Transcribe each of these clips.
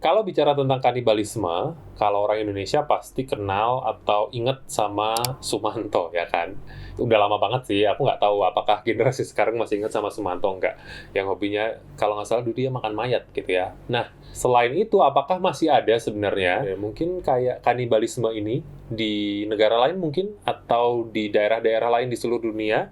Kalau bicara tentang kanibalisme, kalau orang Indonesia pasti kenal atau inget sama Sumanto, ya kan? Udah lama banget sih, aku nggak tahu apakah generasi sekarang masih inget sama Sumanto nggak. Yang hobinya, kalau nggak salah dulu dia makan mayat gitu ya. Nah, selain itu, apakah masih ada sebenarnya, mungkin kayak kanibalisme ini di negara lain mungkin, atau di daerah-daerah lain di seluruh dunia?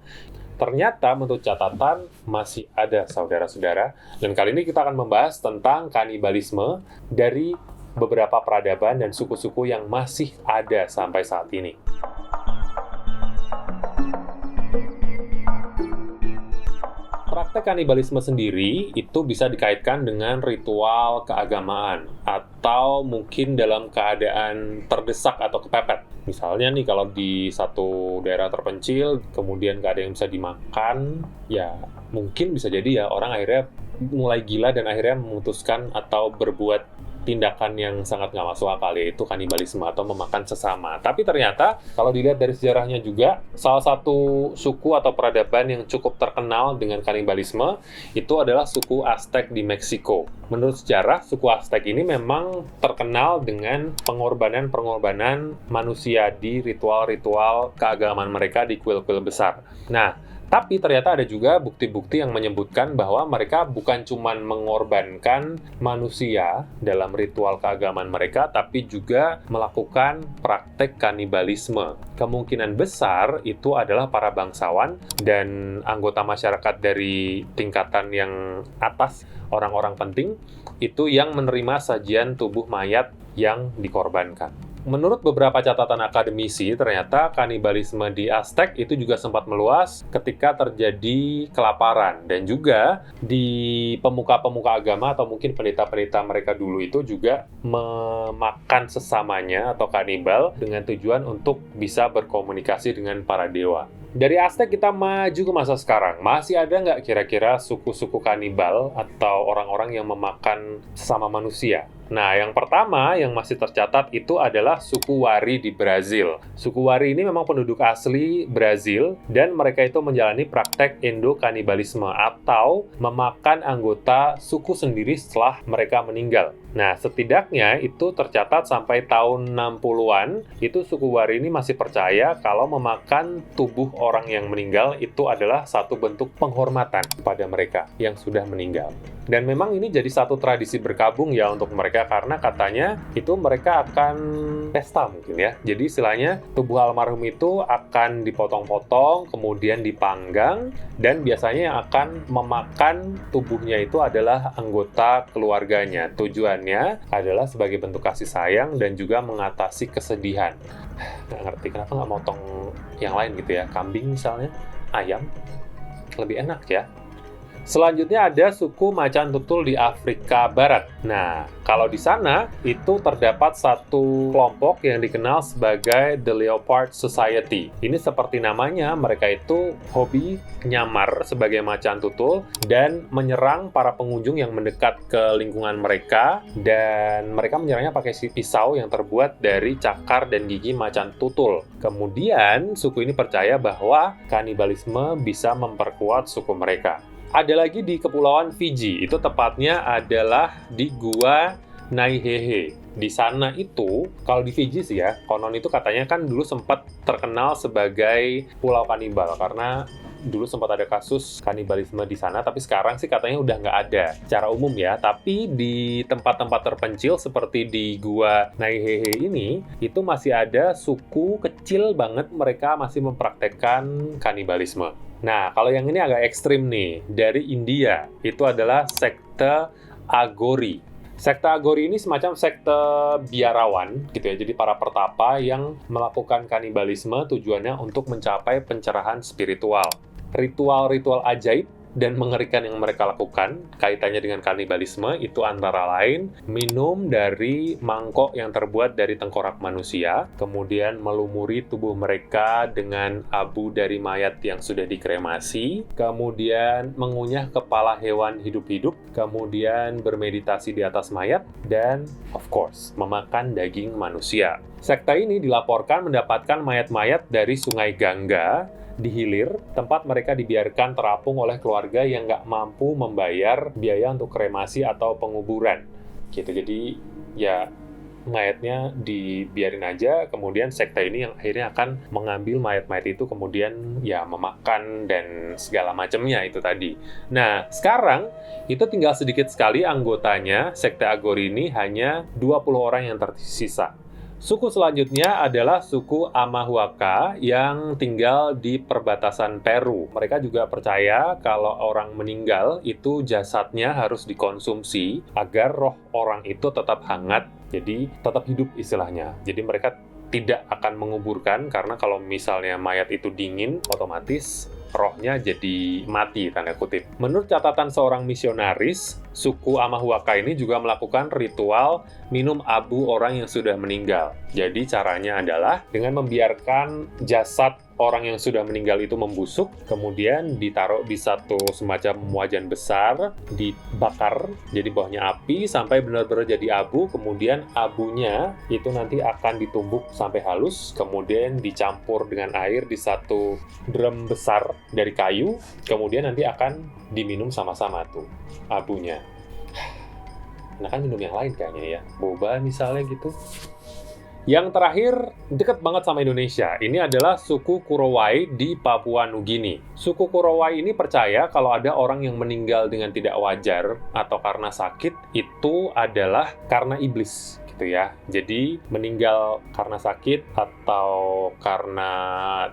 Ternyata menurut catatan masih ada saudara-saudara, dan kali ini kita akan membahas tentang kanibalisme dari beberapa peradaban dan suku-suku yang masih ada sampai saat ini. Praktek kanibalisme sendiri itu bisa dikaitkan dengan ritual keagamaan atau mungkin dalam keadaan terdesak atau kepepet. Misalnya nih kalau di satu daerah terpencil, kemudian nggak ada yang bisa dimakan, ya mungkin bisa jadi ya orang akhirnya mulai gila dan akhirnya memutuskan atau berbuat tindakan yang sangat nggak masuk akal, yaitu kanibalisme atau memakan sesama. Tapi ternyata kalau dilihat dari sejarahnya juga, salah satu suku atau peradaban yang cukup terkenal dengan kanibalisme itu adalah suku Aztec di Meksiko. Menurut sejarah, suku Aztec ini memang terkenal dengan pengorbanan-pengorbanan manusia di ritual-ritual keagamaan mereka di kuil-kuil besar. Nah, tapi ternyata ada juga bukti-bukti yang menyebutkan bahwa mereka bukan cuma mengorbankan manusia dalam ritual keagamaan mereka, tapi juga melakukan praktek kanibalisme. Kemungkinan besar itu adalah para bangsawan dan anggota masyarakat dari tingkatan yang atas, orang-orang penting, itu yang menerima sajian tubuh mayat yang dikorbankan. Menurut beberapa catatan akademisi, ternyata kanibalisme di Aztec itu juga sempat meluas ketika terjadi kelaparan. Dan juga di pemuka-pemuka agama atau mungkin pendeta-pendeta mereka dulu itu juga memakan sesamanya atau kanibal dengan tujuan untuk bisa berkomunikasi dengan para dewa. Dari Aztec kita maju ke masa sekarang. Masih ada nggak kira-kira suku-suku kanibal atau orang-orang yang memakan sesama manusia? Nah, yang pertama yang masih tercatat itu adalah suku Wari di Brazil. Suku Wari ini memang penduduk asli Brazil, dan mereka itu menjalani praktek endokanibalisme atau memakan anggota suku sendiri setelah mereka meninggal. Nah, setidaknya itu tercatat sampai tahun 60-an, itu suku Wari ini masih percaya kalau memakan tubuh orang yang meninggal itu adalah satu bentuk penghormatan kepada mereka yang sudah meninggal. Dan memang ini jadi satu tradisi berkabung ya untuk mereka, karena katanya itu mereka akan pesta mungkin ya. Jadi istilahnya tubuh almarhum itu akan dipotong-potong, kemudian dipanggang, dan biasanya yang akan memakan tubuhnya itu adalah anggota keluarganya. Tujuannya adalah sebagai bentuk kasih sayang dan juga mengatasi kesedihan. Nggak ngerti kenapa nggak motong yang lain gitu ya, kambing misalnya, ayam, lebih enak ya. Selanjutnya ada suku macan tutul di Afrika Barat. Nah, kalau di sana itu terdapat satu kelompok yang dikenal sebagai The Leopard Society. Ini seperti namanya, mereka itu hobi nyamar sebagai macan tutul dan menyerang para pengunjung yang mendekat ke lingkungan mereka, dan mereka menyerangnya pakai pisau yang terbuat dari cakar dan gigi macan tutul. Kemudian, suku ini percaya bahwa kanibalisme bisa memperkuat suku mereka. Ada lagi di Kepulauan Fiji, itu tepatnya adalah di Gua Naihehe. Di sana itu, kalau di Fiji sih ya, konon itu katanya kan dulu sempat terkenal sebagai pulau kanibal, karena dulu sempat ada kasus kanibalisme di sana, tapi sekarang sih katanya udah nggak ada secara umum ya. Tapi di tempat-tempat terpencil seperti di Gua Naihehe ini, itu masih ada suku kecil banget, mereka masih mempraktekkan kanibalisme. Nah, kalau yang ini agak ekstrim nih, dari India, itu adalah sekte Agori. Sekte Agori ini semacam sekte biarawan, gitu ya, jadi para pertapa yang melakukan kanibalisme tujuannya untuk mencapai pencerahan spiritual. Ritual-ritual ajaib dan mengerikan yang mereka lakukan kaitannya dengan kanibalisme itu antara lain minum dari mangkok yang terbuat dari tengkorak manusia, kemudian melumuri tubuh mereka dengan abu dari mayat yang sudah dikremasi, kemudian mengunyah kepala hewan hidup-hidup, kemudian bermeditasi di atas mayat, dan of course memakan daging manusia. Sekte ini dilaporkan mendapatkan mayat-mayat dari Sungai Gangga di hilir, tempat mereka dibiarkan terapung oleh keluarga yang nggak mampu membayar biaya untuk kremasi atau penguburan. gitu. Jadi ya mayatnya dibiarin aja, kemudian sekte ini yang akhirnya akan mengambil mayat-mayat itu, kemudian ya memakan dan segala macamnya itu tadi. Nah, sekarang itu tinggal sedikit sekali anggotanya, sekte Agori ini hanya 20 orang yang tersisa. Suku selanjutnya adalah suku Amahuaca yang tinggal di perbatasan Peru. Mereka juga percaya kalau orang meninggal itu jasadnya harus dikonsumsi agar roh orang itu tetap hangat, jadi tetap hidup istilahnya. Jadi mereka tidak akan menguburkan, karena kalau misalnya mayat itu dingin, otomatis rohnya jadi mati, tanda kutip. Menurut catatan seorang misionaris, suku Amahuaca ini juga melakukan ritual minum abu orang yang sudah meninggal. Jadi caranya adalah dengan membiarkan jasad orang yang sudah meninggal itu membusuk, kemudian ditaruh di satu semacam wajan besar, dibakar, jadi bawahnya api, sampai benar-benar jadi abu, kemudian abunya itu nanti akan ditumbuk sampai halus, kemudian dicampur dengan air di satu drum besar dari kayu, kemudian nanti akan diminum sama-sama tuh abunya. Nah kan minum yang lain kayaknya ya, boba misalnya gitu. Yang terakhir, dekat banget sama Indonesia. Ini adalah suku Kurowai di Papua Nugini. Suku Kurowai ini percaya kalau ada orang yang meninggal dengan tidak wajar atau karena sakit, itu adalah karena iblis. Gitu ya. Jadi meninggal karena sakit atau karena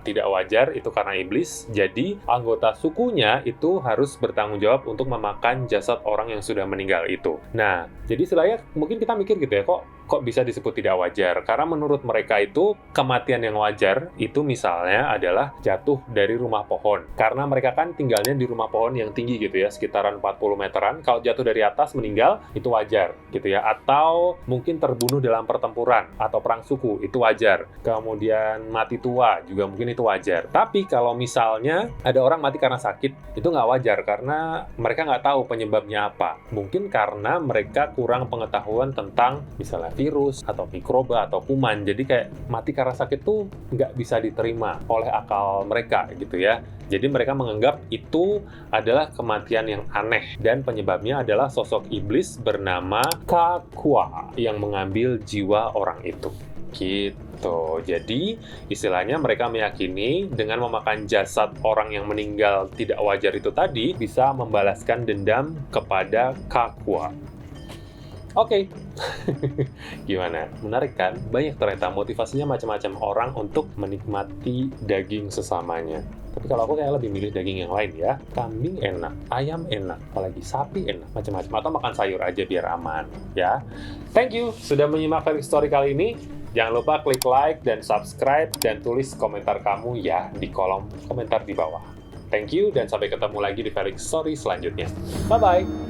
tidak wajar itu karena iblis. Jadi anggota sukunya itu harus bertanggung jawab untuk memakan jasad orang yang sudah meninggal itu. Nah, jadi istilahnya mungkin kita mikir gitu ya, kok bisa disebut tidak wajar? Karena menurut mereka itu kematian yang wajar itu misalnya adalah jatuh dari rumah pohon. Karena mereka kan tinggalnya di rumah pohon yang tinggi gitu ya, sekitaran 40 meteran. Kalau jatuh dari atas meninggal itu wajar gitu ya. Atau mungkin terbunuh dalam pertempuran atau perang suku itu wajar. Kemudian mati tua juga mungkin itu wajar. Tapi kalau misalnya ada orang mati karena sakit itu nggak wajar karena mereka nggak tahu penyebabnya apa. Mungkin karena mereka kurang pengetahuan tentang misalnya virus atau mikroba atau kuman, jadi kayak mati karena sakit tuh nggak bisa diterima oleh akal mereka gitu ya. Jadi mereka menganggap itu adalah kematian yang aneh dan penyebabnya adalah sosok iblis bernama Kakua yang mengambil jiwa orang itu. Gitu. Jadi istilahnya mereka meyakini dengan memakan jasad orang yang meninggal tidak wajar itu tadi bisa membalaskan dendam kepada Kakua. Oke. Gimana? Menarik kan? Banyak ternyata motivasinya macam-macam orang untuk menikmati daging sesamanya. Tapi kalau aku kayak lebih milih daging yang lain ya. Kambing enak, ayam enak, apalagi sapi enak, macam-macam. Atau makan sayur aja biar aman, ya. Thank you sudah menyimak Felix Story kali ini. Jangan lupa klik like dan subscribe dan tulis komentar kamu ya di kolom komentar di bawah. Thank you dan sampai ketemu lagi di Felix Story selanjutnya. Bye-bye!